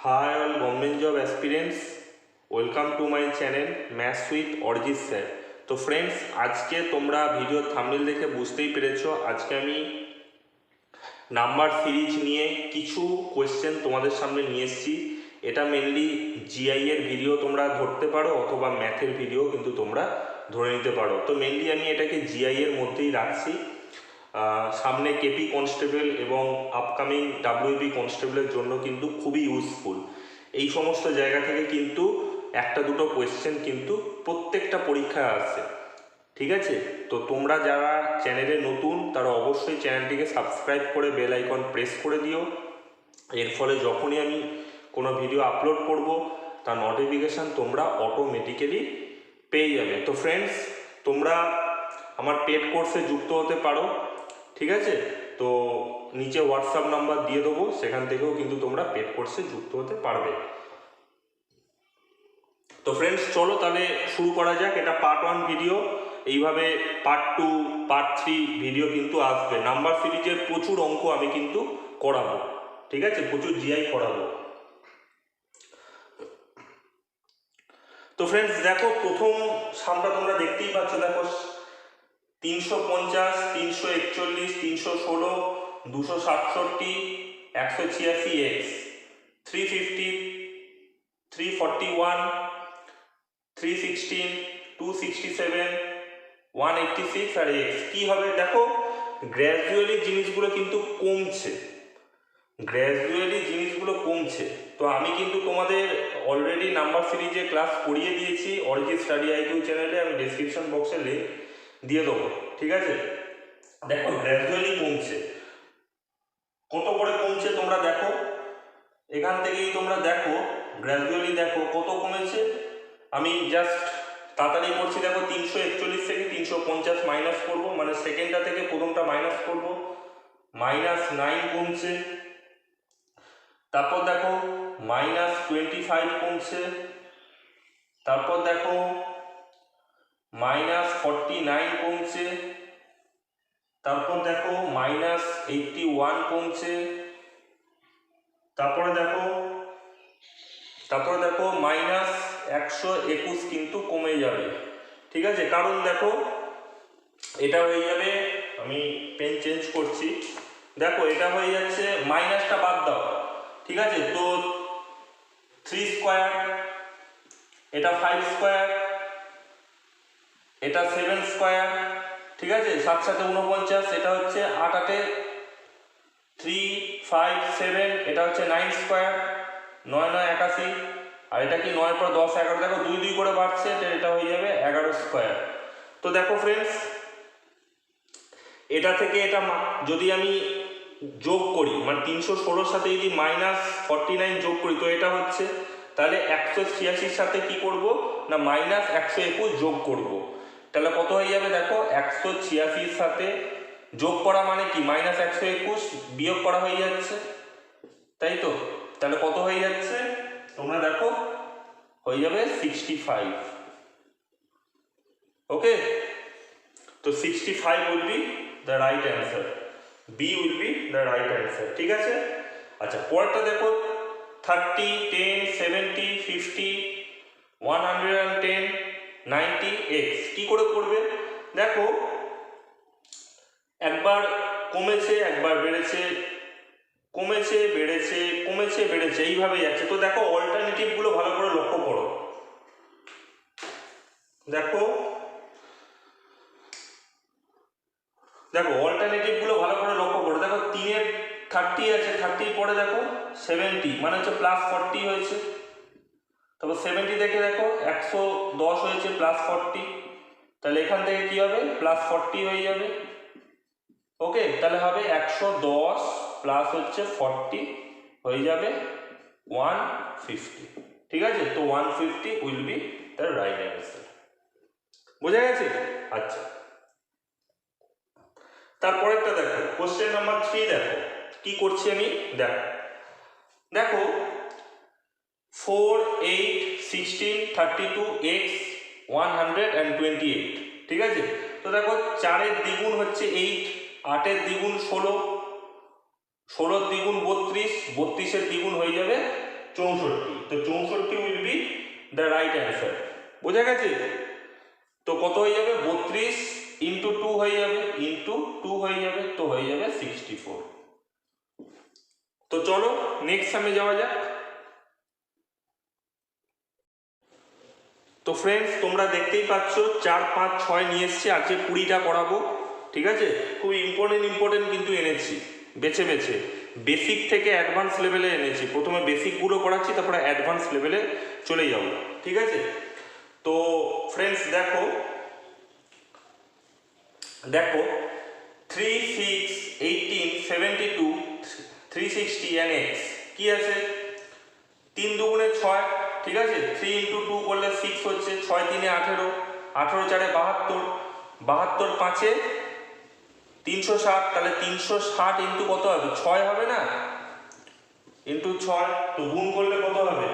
Hi all government job aspirants, welcome to my channel Maths with Arijit sir. তো friends, আজকে তোমরা video thumbnail দেখে বুঝতেই পেরেছো, আজকে আমি নাম্বার সিরিজ নিয়ে কিছু কোয়েশ্চেন তোমাদের সামনে নিয়ে এসেছি। এটা মেনলি জিআই এর ভিডিও তোমরা ধরতে পারো অথবা ম্যাথের ভিডিও কিন্তু তোমরা ধরে নিতে পারো। তো মেনলি আমি এটাকে জিআই এর মধ্যেই রাখছি। সামনে কেপি কনস্টেবল এবং আপকামিং ডাব্লিউবি কনস্টেবলের জন্য কিন্তু খুবই ইউজফুল। এই সমস্ত জায়গা থেকে কিন্তু একটা দুটো কোয়েশ্চেন কিন্তু প্রত্যেকটা পরীক্ষায় আসছে, ঠিক আছে? তো তোমরা যারা চ্যানেলে নতুন তারা অবশ্যই চ্যানেলটিকে সাবস্ক্রাইব করে বেল আইকন প্রেস করে দিও। এর ফলে যখনই আমি কোনো ভিডিও আপলোড করব তার নোটিফিকেশান তোমরা অটোমেটিক্যালি পেয়ে যাবে। তো ফ্রেন্ডস, তোমরা আমার পেড কোর্সে যুক্ত হতে পারো, ঠিক আছে? তো নিচে হোয়াটসঅ্যাপ নাম্বার দিয়ে দেবো, সেখান থেকেও কিন্তু তোমরা পেড কোর্সে যুক্ত হতে পারবে। তো ফ্রেন্ডস, চলো তাহলে শুরু করা যাক। এটা পার্ট 1 ভিডিও, এইভাবে পার্ট 2, পার্ট 3 ভিডিও কিন্তু আসবে। নাম্বার সিরিজের প্রচুর অঙ্ক আমি কিন্তু করাবো, ঠিক আছে? প্রচুর জিআই করাবো। তো ফ্রেন্ডস দেখো, প্রথম সামটা তোমরা দেখতেই পাচ্ছ। দেখো 350, 341, 316, 267, 186 এক্স, 350, 341, 316, 267, 186 আর এক্স। কি হবে দেখো, গ্র্যাজুয়ালি জিনিসগুলো কিন্তু কমছে। তো আমি কিন্তু তোমাদের অলরেডি নাম্বার সিরিজে ক্লাস করিয়ে দিয়েছি অরিজিৎ স্টাডি আইকিউ চ্যানেলে, আমি ডেসক্রিপশন বক্সে লিঙ্ক দিয়ে দেবো, ঠিক আছে? দেখো গ্র্যাজুয়ালি কমছে। কত করে কমছে তোমরা দেখো, এখান থেকেই তোমরা দেখো গ্র্যাজুয়ালি দেখো কত কমেছে। আমি জাস্ট তাড়াতাড়ি করছি। দেখো 341 থেকে 350 মাইনাস করবো, মানে সেকেন্ডটা থেকে প্রথমটা মাইনাস করবো, -9 কমছে। তারপর দেখো -25 কমছে। তারপর দেখো -49 কমছে। তারপর দেখো -81 কমছে। তারপরে দেখো -121 কিন্তু কমে যাবে, ঠিক আছে? কারণ দেখো এটা হয়ে যাবে, আমি পেন চেঞ্জ করছি। দেখো এটা হয়ে যাচ্ছে, মাইনাসটা বাদ দাও, ঠিক আছে? তো 3 স্কোয়ার, এটা 5 স্কোয়ার, এটা 7 স্কোয়ার, ঠিক আছে? 7 7 49, এটা হচ্ছে 8 8 3 5 7, এটা হচ্ছে 9 স্কোয়ার, 9 9 81, আর এটা কি 9 পর 10 11, দেখো 2 2 করে বাড়ছে, এটা হয়ে যাবে 11 স্কোয়ার। তো দেখো ফ্রেন্ডস, এটা থেকে এটা যদি আমি যোগ করি, মানে 316 সাথে যদি -49 যোগ করি, তো এটা হচ্ছে তাহলে 186 সাথে কি করব না -121 যোগ করব। তাহলে কত হয়ে যাবে দেখো, 186 সাথে যোগ করা মানে কি -121 বিয়োগ করা হয়ে যাচ্ছে, তাই তো? তাহলে কত হয়ে যাচ্ছে তোমরা দেখো, হয়ে যাবে 65। ওকে, তো 65 will be the right answer, B will be the right answer, ঠিক আছে? আচ্ছা, পরেরটা দেখো 30, 10, 70, 50, 110, 90 x। কি করে করবে দেখো, একবার কমেছে একবার বেড়েছে, কমেছে বেড়েছে, কমেছে বেড়েছে, এইভাবে যাচ্ছে। তো দেখো অল্টারনেটিভ গুলো ভালো করে লক্ষ্য করো। দেখো অল্টারনেটিভ গুলো ভালো করে লক্ষ্য করো। দেখো 3 এর 30 আছে, 30 পরে দেখো 70, মানে হচ্ছে +40 হয়েছে। তারপর 70 থেকে দেখো 110 হয়েছে, +40, তাহলে এখান থেকে কি হবে, +40 হয়ে যাবে। ওকে, তাহলে হবে 110 প্লাস হচ্ছে 40 হয়ে যাবে 150, ঠিক আছে? তো 150 will be the right answer. বোঝা গেছে? আচ্ছা, তারপরেরটা দেখো, কোশ্চেন নাম্বার 3 দেখো কি করছি আমি। দেখো 4 8 16 32 x 128, ঠিক আছে? তো দেখো 4 এর দ্বিগুণ হচ্ছে 8, 8 এর দ্বিগুণ 16, 16 দ্বিগুণ 32, 32 এর দ্বিগুণ হয়ে যাবে 64, তো 64 will be the right answer. বোঝা গেছে? তো কত হয়ে যাবে, 32 ইন্টু 2 হয়ে যাবে, ইন্টু 2 হয়ে যাবে, তো হয়ে যাবে 64। তো চলো নেক্সট সামে যাওয়া যাক। তো ফ্রেন্ডস তোমরা দেখতেই পাচ্ছ 4, 5, 6 নিয়ে এসছি, আজকে 20টা করাবো। ঠিক আছে, খুব ইম্পর্টেন্ট কিন্তু এনেছি বেছে বেছে, বেসিক থেকে অ্যাডভান্স লেভেলে এনেছি। প্রথমে বেসিকগুলো করাচ্ছি, তারপরে অ্যাডভান্স লেভেলে চলে যাবো। ঠিক আছে, তো ফ্রেন্ডস দেখো 3, 6, 18, 72, 360 and x কি আছে, 3 দুগুণে 6। ঠিক আছে, 3 ইন্টু 2 করলে 6 হচ্ছে, 6 3 18, 18 4 72, 72 5 360, তাহলে 360 ইন্টু কত হবে, 6 হবে না, ইন্টু 6, তো গুণ করলে কত হবে,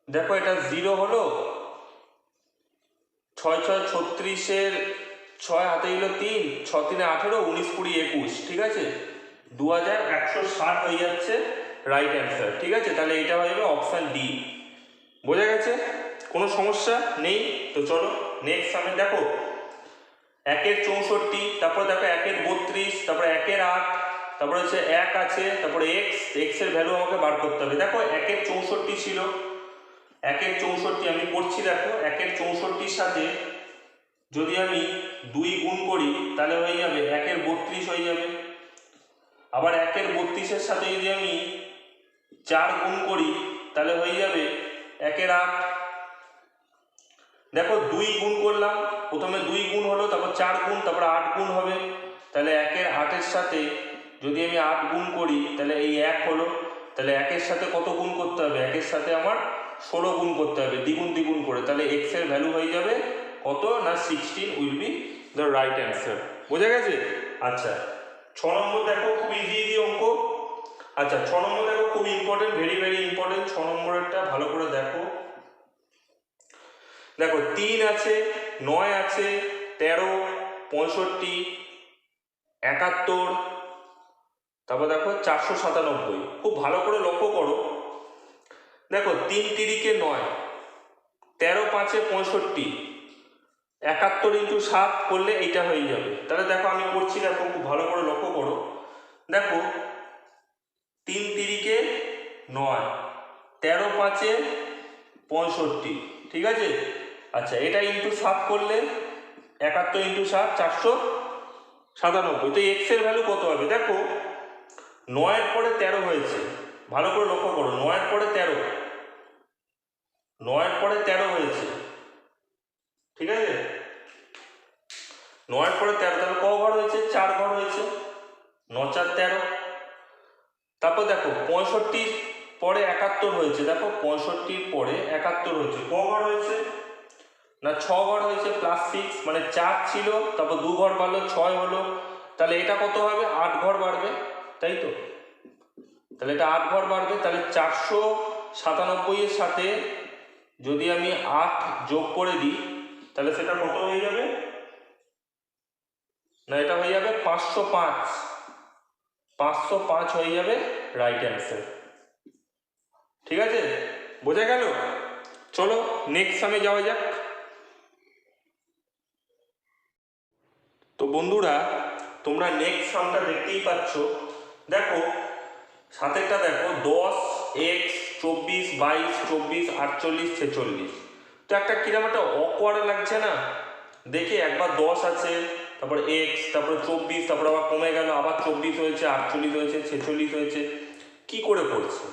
দেখো এটা 0 হলো, 6 6 36, 6 হাতে গেল 3, 6 3 18, 19 20 21। ঠিক আছে, 2160 হয়ে যাচ্ছে রাইট অ্যান্সার। ঠিক আছে, তাহলে এটা হয়ে যাবে অপশান ডি। বোঝা গেছে? কোনো সমস্যা নেই? তো চলো নেক্সট সামনে দেখো 1 64, তারপর দেখো 1 32, তারপরে 1 8, তারপরে হচ্ছে 1 আছে, তারপরে x এর ভ্যালু আমাকে বার করতে হবে। দেখো 1 64 ছিল, 1 64 আমি করছি, দেখো 1 64 সাথে যদি আমি 2 গুণ করি তাহলে হয়ে যাবে 1 32 হয়ে যাবে। আবার 1 32 সাথে যদি আমি 4 গুণ করি তাহলে হয়ে যাবে 1 8। দেখো 2 গুণ করলাম, প্রথমে 2 গুণ হলো, তারপর 4 গুণ, তারপর 8 গুণ হবে, তাহলে 1 8 সাথে যদি আমি 8 গুণ করি তাহলে এই 1 হলো, তাহলে 1 সাথে কত গুণ করতে হবে, 1 সাথে আমার 16 গুণ করতে হবে, দ্বিগুণ করে, তাহলে x এর ভ্যালু হয়ে যাবে কত না 16 will be the right answer. বোঝা গেছে? আচ্ছা 6 নম্বর দেখো, খুব ইজি অঙ্ক। আচ্ছা 6 নম্বর দেখো, খুব ইম্পর্টেন্ট, ভেরি ইম্পর্টেন্ট। 6 নম্বরেরটা ভালো করে দেখো। দেখো 3 আছে, 9 আছে, 13, 65, 71, তারপর দেখো 497। খুব ভালো করে লক্ষ্য করো। দেখো 3 তিরিকে 9, 13 5 65, 71 ইন্টু 7 করলে এইটা হয়ে যাবে। তাহলে দেখো আমি করছি, দেখো খুব ভালো করে লক্ষ্য করো। দেখো 3 তিরিকে 9, 13 5 65। ঠিক আছে, আচ্ছা এটা ইন্টু 7 করলে 71 ইন্টু 7 497। তো এক্স এর ভ্যালু কত হবে, দেখো 9 এর পরে 13 হয়েছে, ভালো করে লক্ষ্য করো, 9 এর পরে 13, 9 এর পরে 13 হয়েছে। ঠিক আছে, 9 এর পরে 13, তাহলে ক ঘর হয়েছে, 4 ঘর হয়েছে, 9 4 13। তারপর দেখো 65 পরে 71 হয়েছে, দেখো 65 পরে 71 হয়েছে, ক ঘর হয়েছে না 6 ঘর হয়েছে, প্লাস 6, মানে 4 ছিল, তারপর 2 ঘর বাড়লো 6 হলো, তাহলে এটা কত হবে, 8 ঘর বাড়বে, তাই তো? তাহলে এটা 8 ঘর বাড়বে, তাহলে 497 এর সাথে যদি আমি 8 যোগ করে দিই তাহলে সেটা কত হয়ে যাবে না, এটা হয়ে যাবে 505, 505 হয়ে যাবে রাইট অ্যান্সার। ঠিক আছে, বোঝা গেল? চলো নেক্সট সামে যাওয়া যাক। তো বন্ধুরা তোমরা নেক্সট সামটা দেখতেই পাচ্ছ। দেখো সাতেরটা দেখো 10, x, 24, 22, 24, 48, 46। তো একটা কিরম একটা অকওয়ার্ড লাগছে না দেখে, একবার 10 আছে, তারপর x, তারপর 24, তারপর আবার কমে গেল, আবার 24 হয়েছে, 48 হয়েছে, 46 হয়েছে, কি করে করছে?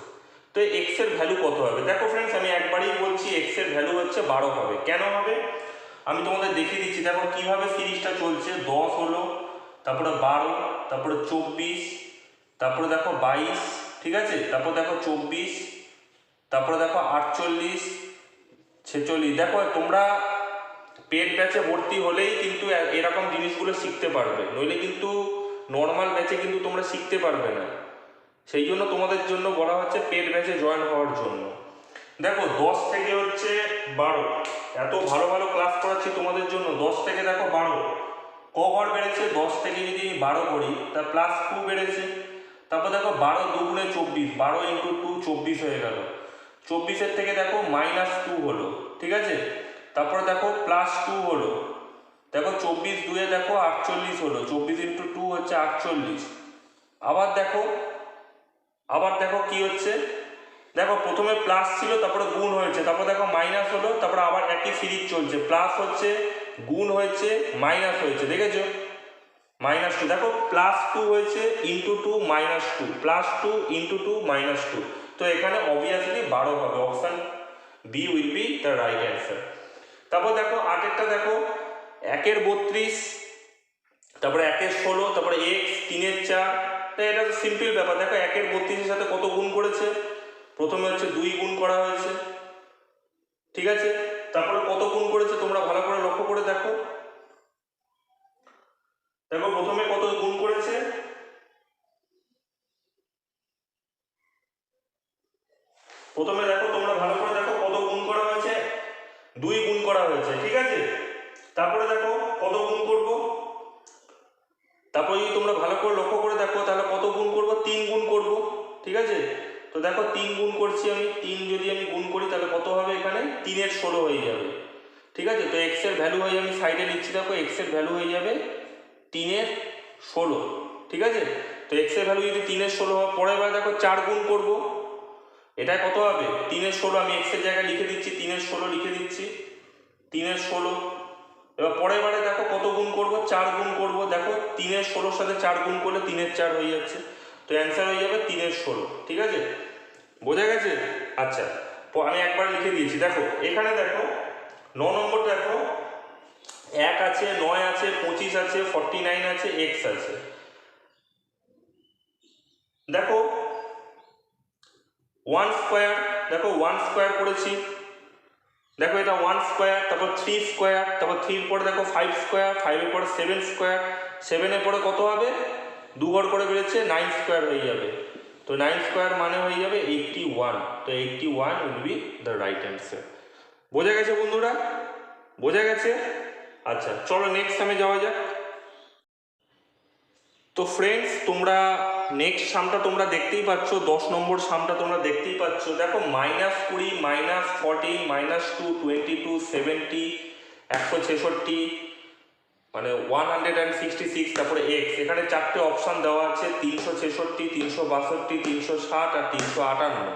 তো x এর ভ্যালু কত হবে? দেখো ফ্রেন্ডস আমি একবারই বলছি, x এর ভ্যালু হচ্ছে 12 হবে। কেন হবে আমি তোমাদের দেখিয়ে দিচ্ছি। দেখো কিভাবে সিরিজটা চলছে, 10 হলো, তারপরে 12, তারপরে 24, তারপরে দেখো 22, ঠিক আছে, তারপর দেখো 24, তারপরে দেখো 48, 46। দেখো তোমরা পেড ব্যাচে ভর্তি হলেই কিন্তু এরকম জিনিসগুলো শিখতে পারবে, নইলে কিন্তু নর্মাল ব্যাচে কিন্তু তোমরা শিখতে পারবে না। সেই জন্য তোমাদের জন্য বলা হচ্ছে পেড ব্যাচে জয়েন হওয়ার জন্য। দেখো 10 থেকে হচ্ছে 12, এত ভালো ক্লাস করাচ্ছি তোমাদের জন্য। 10 থেকে দেখো 12, ক ঘর বেড়েছে, 10 থেকে যদি আমি 12 করি তা প্লাস 2 বেড়েছে। তারপর দেখো 12 দুগুণে 24, 12 ইন্টু 2 24 হয়ে গেল। 24-এর থেকে দেখো -2 হলো, ঠিক আছে। তারপরে দেখো প্লাস 2 হলো, দেখো 24 2-এ দেখো 48 হলো, 24 ইন্টু 2 হচ্ছে 48। আবার দেখো কি হচ্ছে, দেখো প্রথমে প্লাস ছিল, তারপরে গুণ হয়েছে, তারপর দেখো মাইনাস হলো, তারপরে আবার একই সিরিজ চলছে, প্লাস হচ্ছে, গুণ হয়েছে, মাইনাস হয়েছে, দেখেছো -2। দেখো +2 হয়েছে ইন্টু 2 -2, +2 ইন্টু 2 -2। তো এখানে অবভিয়াসলি 12 হবে, option B will be the right answer. তারপর দেখো 8-এরটা দেখো 1-এর 32, তারপরে 1-এর 16, তারপরে x, 3-এর 4। তো এটা তো সিম্পল ব্যাপার। দেখো 1-এর 32-এর সাথে কত গুণ করেছে, প্রথমে হচ্ছে 2 গুণ করা হয়েছে, ঠিক আছে। তারপরে কত গুণ করেছে তোমরা ভালো করে লক্ষ্য করে দেখো, দেখো প্রথমে কত গুণ করেছে, প্রথমে দেখো তোমরা ভালো করে দেখো কত গুণ করা হয়েছে, 2 গুণ করা হয়েছে, ঠিক আছে। তারপরে দেখো কত গুণ করব, তারপরে যদি তোমরা ভালো করে লক্ষ্য করে দেখো তাহলে কত গুণ করব, 3 গুণ করব, ঠিক আছে। তো দেখো 3 গুণ করছি আমি, 3 যদি আমি গুণ করি তাহলে কত হবে, এখানে 3-এর 16 হয়ে যাবে, ঠিক আছে। তো x এর ভ্যালু হয়ে আমি সাইডে লিখছি, দেখো x এর ভ্যালু হয়ে যাবে 3-এর 16, ঠিক আছে। তো x এর ভ্যালু যদি 3-এর 16 হয়, পরের বার দেখো 4 গুণ করব, এটা কত হবে 3-এর 16, আমি x এর জায়গায় লিখে দিচ্ছি 3-এর 16 লিখে দিচ্ছি, 3-এর 16। এবার পরের বারে দেখো কত গুণ করব, 4 গুণ করব, দেখো 3-এর 16-র সাথে 4 গুণ করলে 3-এর 4 হয়ে যাচ্ছে। তো অ্যান্সার হয়ে যাবে 3-এর 16, ঠিক আছে, বোঝা গেছে। আচ্ছা, আমি একবার লিখে দিয়েছি। দেখো এখানে দেখো 9 নম্বরটা দেখো 1 আছে, 9 আছে, 25 আছে, 49 আছে, x আছে। দেখো 1 স্কোয়ার, দেখো 1 স্কোয়ার করেছি, দেখো এটা 1 স্কোয়ার, তারপর 3 স্কোয়ার, তারপর 3-এর পরে দেখো 5 স্কোয়ার, 5-এর পরে 7 স্কোয়ার, 7-এর পরে কত হবে, 2 ঘর করে বেড়েছে, 9 স্কোয়ার হয়ে যাবে। তো 9 স্কোয়ার মানে হয়ে যাবে 81। তো 81 will be the right answer. বোঝা গেছে বন্ধুরা, বোঝা গেছে। আচ্ছা চলো নেক্সট সামে যাওয়া যাক। তো ফ্রেন্ডস তোমরা নেক্সট সামটা তোমরা দেখতেই পাচ্ছ, 10 নম্বর সামটা তোমরা দেখতেই পাচ্ছ। দেখো -20, -14, -2, 22, 70, 166, মানে 166, তারপরে x। এখানে 4টে অপশান দেওয়া আছে, 366, 362, 360 আর 358।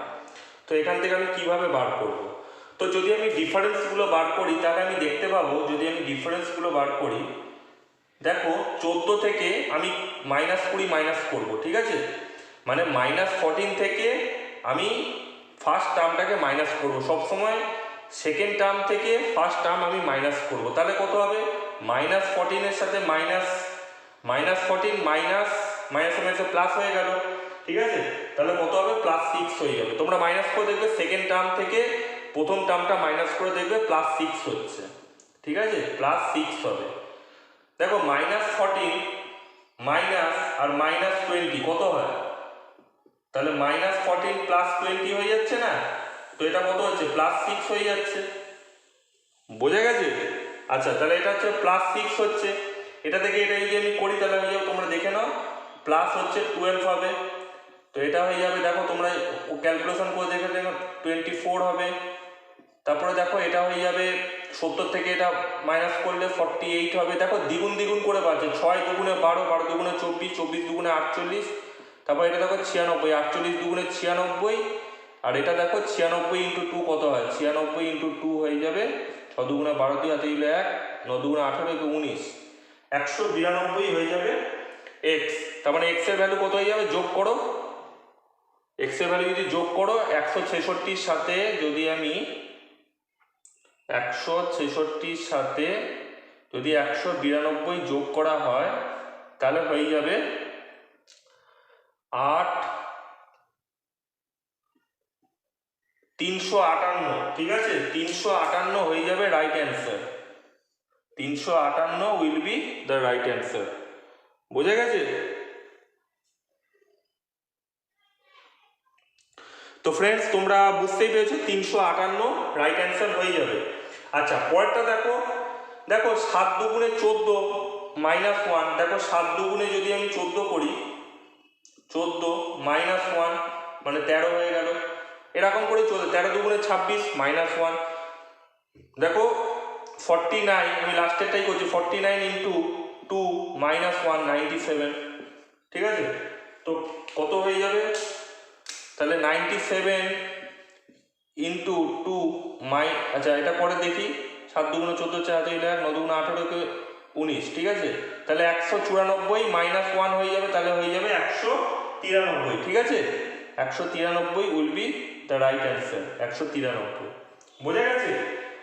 তো এখান থেকে আমি কিভাবে বার করব? তো যদি আমি ডিফারেন্সগুলো বার করি তাহলে আমি দেখতে পাবো, যদি আমি ডিফারেন্সগুলো বার করি, দেখো 14 থেকে আমি -20 মাইনাস করব, ঠিক আছে। মানে -14 থেকে আমি ফার্স্ট টার্মটাকে মাইনাস করব, সবসময় সেকেন্ড টার্ম থেকে ফার্স্ট টার্ম আমি মাইনাস করব। তাহলে কত হবে, -14-এর সাথে -14 মাইনাস মাইনাসে প্লাস হয়ে গেল, ঠিক আছে। তাহলে কত হবে, +6 হয়ে যাবে। তোমরা মাইনাস করে দেখবে সেকেন্ড টার্ম থেকে প্রথম টার্মটা মাইনাস করে দেখবে +6 হচ্ছে, ঠিক আছে, +6 হবে। দেখো -14 মাইনাস আর -20 কত হয়, তাহলে -14 +20 হয়ে যাচ্ছে না। তো এটা কত হচ্ছে, +6 হয়ে যাচ্ছে, বোঝা গেছে। আচ্ছা তাহলে এটা হচ্ছে +6 হচ্ছে, এটা থেকে এটা যদি আমি করি তাহলে হয়ে যাবে, তোমরা দেখে নাও, প্লাস হচ্ছে 12 হবে। তো এটা হয়ে যাবে, দেখো তোমরা ক্যালকুলেশন করে দেখে দেখো 24 হবে। তারপরে দেখো এটা হয়ে যাবে 70 থেকে এটা মাইনাস করলে 48 হবে। দেখো দ্বিগুণ দ্বিগুণ করে বাড়ছে, 6 দুগুণে 12, 12 দুগুণে 24, 24 দুগুণে 48। তারপর এটা দেখো 96, 48 দুগুণে 96, আর এটা দেখো 96 ইন্টু 2 কত হয়, 96 ইন্টু 2 হয়ে যাবে 6 দুগুণে 12, 2 হাতে দিলে 1, 9 দুগুণে 18, 19, 192 হয়ে যাবে x। তার মানে x এর ভ্যালু কত হয়ে যাবে, যোগ করো, x এর ভ্যালু যদি যোগ করো 166-র সাথে যদি আমি 166-র সাথে যদি 192 যোগ করা হয় তাহলে হয়ে যাবে 358, ঠিক আছে, 358 হয়ে যাবে right answer. 358 will be the right answer, বোঝা গেছে। তো ফ্রেন্ডস তোমরা বুঝতেই পেরেছো 358 রাইট অ্যান্সার হয়ে যাবে। আচ্ছা পরেরটা দেখো, দেখো 7 দুগুণে 14, -1, দেখো 7 দুগুণে যদি আমি 14 করি, 14 -1 মানে 13 হয়ে গেল। এরকম করে চলে, 13 দুগুণে 26 -1। দেখো 49, আমি লাস্টেরটাই করছি, 49 ইন্টু 2 -1 97, ঠিক আছে? তো কত হয়ে যাবে তাহলে 97 ইন্টু 2 আচ্ছা এটা পরে দেখি, 7 দুগুণে 14 4 9 দুগুণে 18 কে 19, ঠিক আছে? তাহলে 194 -1 হয়ে যাবে, তাহলে হয়ে যাবে 193, ঠিক আছে? 193 will be the right answer, 193। বোঝা গেছে?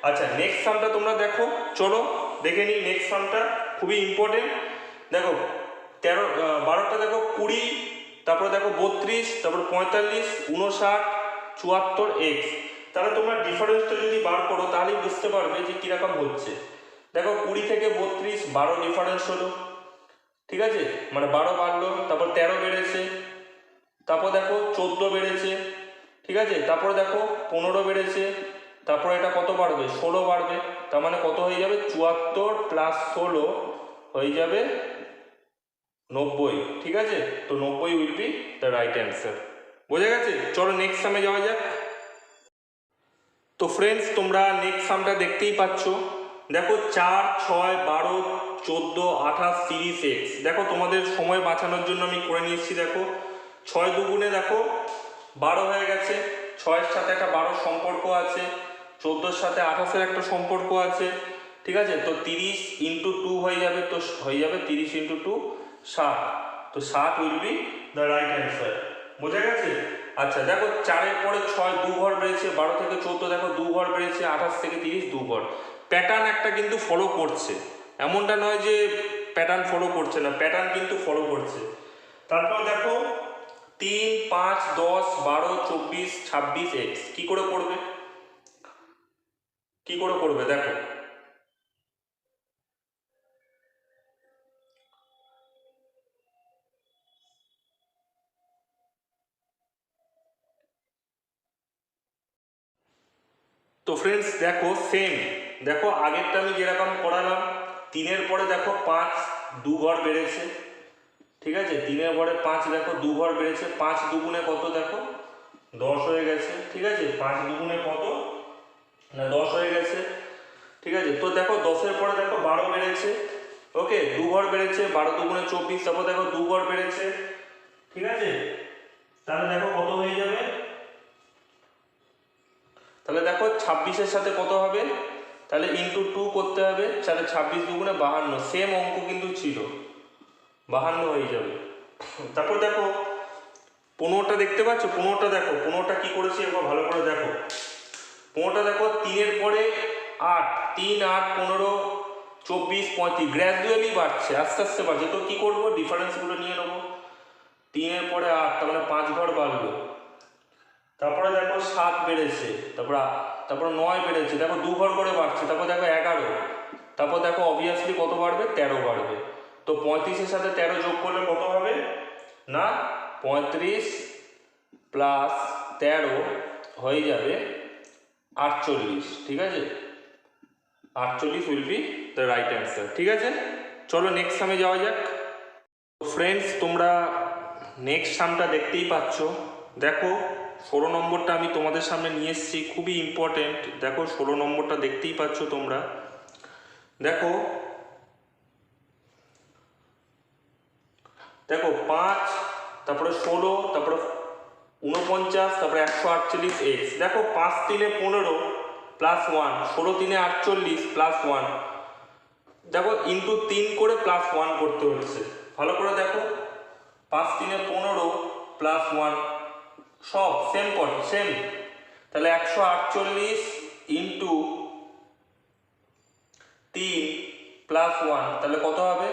আচ্ছা নেক্সট সামটা তোমরা দেখো, চলো দেখে নিই নেক্সট সামটা, খুবই ইম্পর্টেন্ট। দেখো 12টা দেখো 20, তারপরে দেখো 32, তারপর 45, 59, 74 এক্স। তাহলে তোমরা ডিফারেন্সটা যদি বার করো তাহলেই বুঝতে পারবে যে কীরকম হচ্ছে। দেখো 20 থেকে 32 12 ডিফারেন্স হলো, ঠিক আছে? মানে 12 বাড়লো, তারপর 13 বেড়েছে, তারপর দেখো 14 বেড়েছে, ঠিক আছে? তারপরে দেখো 15 বেড়েছে, তারপর এটা কত বাড়বে 16 বাড়বে, তার মানে কত হয়ে যাবে 74 প্লাস 16 হয়ে যাবে 90, ঠিক আছে? তো 90 will be the right answer. বোঝা গেছে? চলো নেক্সট সামে যাওয়া যাক। তো ফ্রেন্ডস তোমরা নেক্সট সামটা দেখতেই পাচ্ছ, দেখো 4 6 12 14 28 30 এক্স। দেখো তোমাদের সময় বাঁচানোর জন্য আমি করে নিচ্ছি। দেখো 6 দুগুণে দেখো 12 হয়ে গেছে, 6-এর সাথে একটা 12 সম্পর্ক আছে, 14-এর সাথে 28-এর একটা সম্পর্ক আছে, ঠিক আছে? তো 30 ইন্টু 2 হয়ে যাবে, তো হয়ে যাবে 30 ইন্টু 2 60, তো 60 will be the right answer. বোঝা গেছে? আচ্ছা দেখো 4-এর পরে 6 2 ঘর বেড়েছে, 12 থেকে 14 দেখো 2 ঘর বেড়েছে, 28 থেকে 30 2 ঘর। প্যাটার্ন একটা কিন্তু ফলো করছে, এমনটা নয় যে প্যাটার্ন ফলো করছে না, প্যাটার্ন কিন্তু ফলো করছে। তারপর দেখো 3 5 10 12 24 26 এক্স। কি করে করবে, কি করে করবে দেখো। তো ফ্রেন্ডস দেখো সেম, দেখো আগেরটা আমি যেরকম করালাম, 3-এর পরে দেখো 5 2 ঘর বেড়েছে, ঠিক আছে? 3-এর পরে 5 দেখো 2 ঘর বেড়েছে, 5 দুগুণে কত দেখো 10 হয়ে গেছে, ঠিক আছে? 5 দুগুণে কত না 10 হয়ে গেছে, ঠিক আছে? তো দেখো 10-এর পরে দেখো 12 বেড়েছে, ওকে 2 ঘর বেড়েছে, 12 দুগুণে 24, তারপর দেখো 2 ঘর বেড়েছে, ঠিক আছে? তাহলে দেখো কত হয়ে যাবে, তাহলে দেখো 26-এর সাথে কত হবে, তাহলে ইন্টু 2 করতে হবে, তাহলে 26 দুগুণে 52, সেম অঙ্ক কিন্তু ছিল, 52 হয়ে যাবে। তারপর দেখো 15টা দেখতে পাচ্ছ, 15টা দেখো, 15টা কি করেছি একবার ভালো করে দেখো। 15টা দেখো 3-এর পরে 8, 3 8 15 24 35, গ্র্যাজুয়ালি বাড়ছে, আস্তে আস্তে বাড়ছে। তো কি করবো, ডিফারেন্সগুলো নিয়ে নেবো। 3-এর পরে 8, তার মানে 5 ঘর বাড়লো, তারপরে দেখো 7 বেড়েছে, তারপর 9 বেড়েছে, দেখো 2 ঘর করে বাড়ছে, তারপর দেখো 11, তারপর দেখো অবভিয়াসলি কত বাড়বে 13 বাড়বে। তো 35-এর সাথে 13 যোগ করলে কত হবে না 35 প্লাস 13 হয়ে যাবে 48, ঠিক আছে? 48 will be the right answer, ঠিক আছে? চলো নেক্সট সামে যাওয়া যাক। ফ্রেন্ডস তোমরা নেক্সট সামটা দেখতেই পাচ্ছ, দেখো 16 নম্বরটা আমি তোমাদের সামনে নিয়ে এসেছি, খুবই ইম্পর্টেন্ট। দেখো 16 নম্বরটা দেখতেই পাচ্ছ তোমরা, দেখো 5, তারপরে 16, তারপরে 49, তারপরে 148 এক্স। দেখো 5 3 15 প্লাস 1, 16 3 48 প্লাস 1, দেখো ইন্টু 3 করে প্লাস 1 করতে হচ্ছে, ভালো করে দেখো। 5 3 15 প্লাস 1 সব সেম কর, সেম। তাহলে 148 ইন্টু 3 প্লাস 1, তাহলে কত হবে,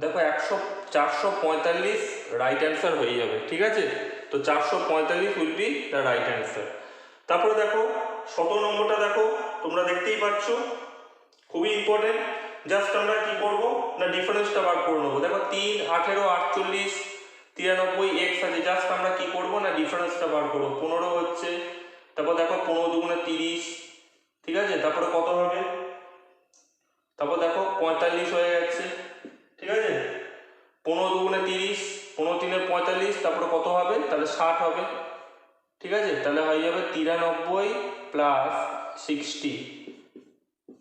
দেখো 445 রাইট অ্যান্সার হয়ে যাবে, ঠিক আছে? তো 445 will be the right answer. তারপরে দেখো 17 নম্বরটা দেখো, তোমরা দেখতেই পাচ্ছ, খুবই ইম্পর্টেন্ট। জাস্ট আমরা কি করব না ডিফারেন্সটা বার করে নেবো। দেখো 3 18 48, 93 x আছে, জাস্ট আমরা কি করব না ডিফারেন্সটা বার করব। 15 হচ্ছে, তারপর দেখো 15 দুগুণে 30, ঠিক আছে, তারপরে কত হবে, তারপর দেখো 45 হয়ে যাচ্ছে, ঠিক আছে, 15 দুগুণে 30, 15 তিনে 45, তারপরে কত হবে, তাহলে 60 হবে, ঠিক আছে, তাহলে হয়ে যাবে 93 প্লাস 60,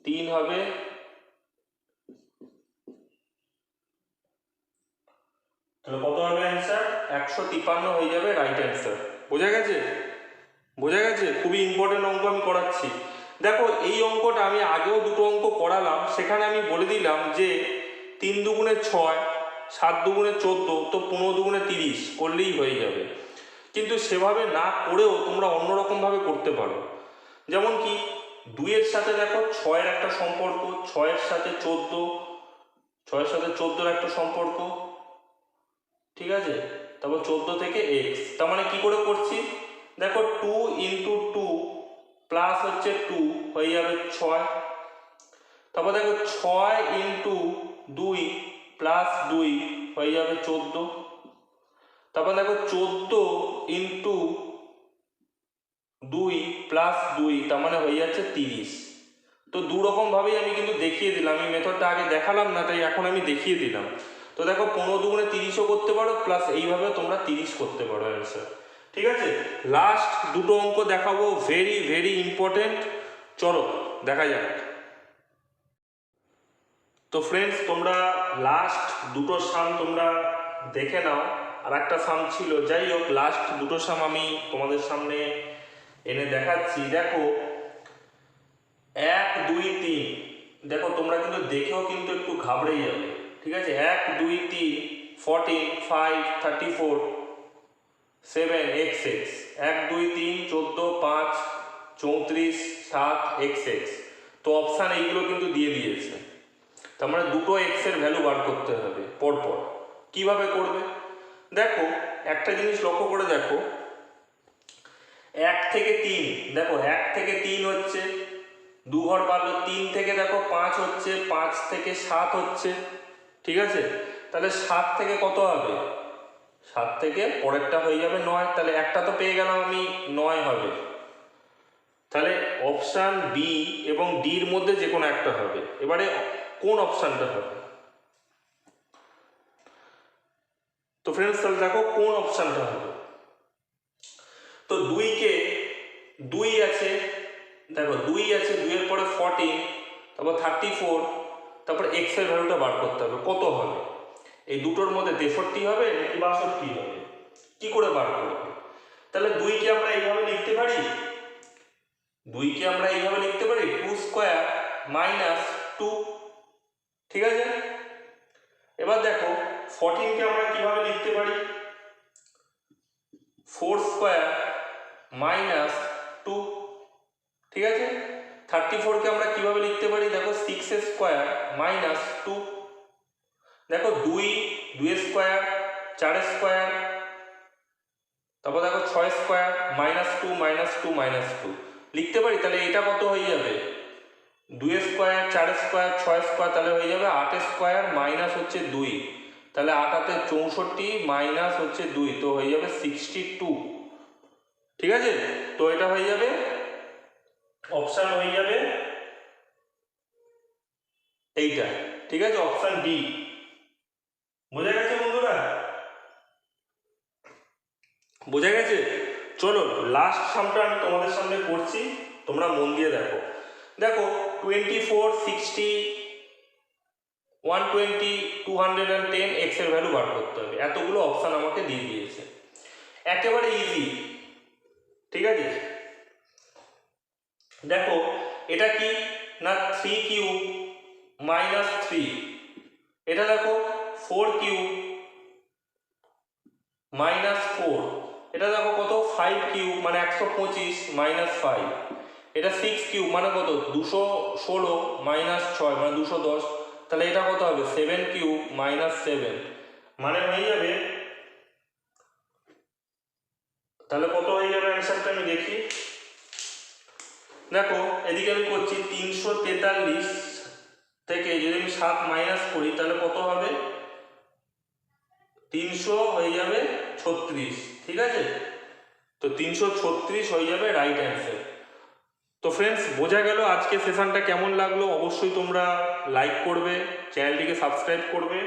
3 হবে, তাহলে কত হবে অ্যান্সার, 153 হয়ে যাবে রাইট অ্যান্সার। বোঝা গেছে, বোঝা গেছে, খুবই ইম্পর্টেন্ট অঙ্ক আমি করাচ্ছি। দেখো এই অঙ্কটা আমি আগেও দুটো অঙ্ক করালাম, সেখানে আমি বলে দিলাম যে 3 দুগুণে 6, 7 দুগুণে 14, তো 15 দুগুণে 30 করলেই হয়ে যাবে। কিন্তু সেভাবে না করেও তোমরা অন্যরকমভাবে করতে পারো। যেমন কি 2-এর সাথে দেখো 6-এর একটা সম্পর্ক, 6-এর সাথে 14, 6-এর সাথে 14-এর একটা সম্পর্ক, ঠিক আছে, তারপর 14 থেকে x, তার মানে কি করে করছি, দেখো 2 ইন্টু 2 প্লাস হচ্ছে 2 হয়ে যাবে 6, তারপর দেখো 6 ইন্টু 2 প্লাস 2 হয়ে যাবে 14, তারপর দেখো 14 ইন্টু 2 প্লাস 2 তার মানে হয়ে যাচ্ছে 30। তো দুরকমভাবেই আমি কিন্তু দেখিয়ে দিলাম, আমি মেথডটা আগে দেখালাম না, তাই এখন আমি দেখিয়ে দিলাম। তো দেখো 15 দুগুণে 30ও করতে পারো, প্লাস এইভাবে তোমরা 30 করতে পারো অ্যান্সার, ঠিক আছে। লাস্ট দুটো অঙ্ক দেখাবো, ভেরি ভেরি ইম্পর্টেন্ট, চলো দেখা যাক। তো ফ্রেন্ডস তোমরা লাস্ট দুটো সাম তোমরা দেখে নাও, আর একটা সাম ছিল, যাই হোক লাস্ট দুটো সাম আমি তোমাদের সামনে এনে দেখাচ্ছি। দেখো 1 2 3, দেখো তোমরা কিন্তু দেখেও কিন্তু একটু ঘাবড়ে যাবে, ঠিক আছে। 1 2 3 14 5 34 7 xx, 1 2 3 14 5 34 7 xx। তো অপশান এইগুলো কিন্তু দিয়ে দিয়েছে, তার মানে দুটো এক্স এর ভ্যালু বার করতে হবে পরপর। কিভাবে করবে দেখো, একটা জিনিস লক্ষ্য করে দেখো, 1 থেকে 3, দেখো 1 থেকে 3 হচ্ছে, 2 ঘর বাড়লো, 3 থেকে দেখো 5 হচ্ছে, 5 থেকে 7 হচ্ছে, ঠিক আছে, তাহলে 7 থেকে কত হবে, 7 থেকে পরেরটা হয়ে যাবে 9, তাহলে একটা তো পেয়ে গেলাম আমি, 9 হবে। তাহলে অপশান বি এবং ডির মধ্যে যে কোনো একটা হবে। এবারে কোন অপশানটা হবে, তো ফ্রেন্ডস তাহলে দেখো কোন অপশানটা হবে। তো 2কে 2 আছে, দেখো 2 আছে, 2 এর পরে 14, তারপর 34, তারপর এক্স এর ভ্যালুটা বার করতে হবে, কত হবে, এই দুটোর মধ্যে 63 হবে নাকি 62 হবে, কি করে বার করবে। তাহলে 2কে আমরা এইভাবে লিখতে পারি, 2কে আমরা এইভাবে লিখতে পারি 2 স্কোয়ার মাইনাস 2, ঠিক আছে। এবার দেখো 14কে আমরা কিভাবে লিখতে পারি, 4 স্কোয়ার মাইনাস 2, ঠিক আছে। 34কে আমরা কিভাবে লিখতে পারি, দেখো 6 স্কোয়ার মাইনাস 2, দেখো 2 স্কোয়ার 4 স্কোয়ার, তারপর দেখো 6 স্কোয়ার মাইনাস 2 মাইনাস 2 মাইনাস 2 লিখতে পারি। তাহলে এটা কত হয়ে যাবে, 2 স্কোয়ার 4 স্কোয়ার 6 স্কোয়ার, তাহলে হয়ে যাবে 8 স্কোয়ার মাইনাস হচ্ছে 2, তাহলে 8 8 64 মাইনাস হচ্ছে 2, তো হয়ে যাবে 62, ঠিক আছে। তো এটা হয়ে যাবে অপশান, হয়ে যাবে এইটা, ঠিক আছে, অপশান ডি। বোঝা গেছে বন্ধুরা, বোঝা গেছে। চলো লাস্ট সামটা আমি তোমাদের সামনে করছি, তোমরা মন দিয়ে দেখো। দেখো 24 60 120 210 এক্স এর ভ্যালু বার করতে হবে, এতগুলো অপশান আমাকে দিয়ে দিয়েছে, একেবারে ইজি, ঠিক আছে। দেখো এটা কি না 3 কিউব মাইনাস 3, এটা দেখো 4 কিউব মাইনাস 4, এটা দেখো কত 5 কিউব মানে 125 মাইনাস 5, এটা 6 কিউব মানে কত 216 মাইনাস 6 মানে 210, তাহলে এটা কত হবে 7 কিউব মাইনাস 7, মানে হয়ে যাবে, তাহলে কত হয়ে যাবে অ্যান্সারটা আমি দেখি। দেখো এদিকে আমি করছি 343 থেকে যদি আমি 7 মাইনাস করি তাহলে কত হবে, 300 হয়ে যাবে 36, ঠিক আছে? তো 336 হয়ে যাবে রাইট অ্যান্সার। তো ফ্রেন্ডস, বোঝা গেল আজকে সেশনটা কেমন লাগলো। অবশ্যই তোমরা লাইক করবে, চ্যানেলটিকে সাবস্ক্রাইব করবে,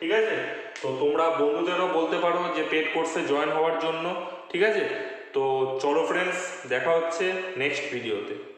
ঠিক আছে? তো তোমরা বন্ধুদেরও বলতে পারো যে পেড কোর্সে জয়েন হওয়ার জন্য, ঠিক আছে? তো চলো ফ্রেন্ডস, দেখা হচ্ছে নেক্সট ভিডিওতে।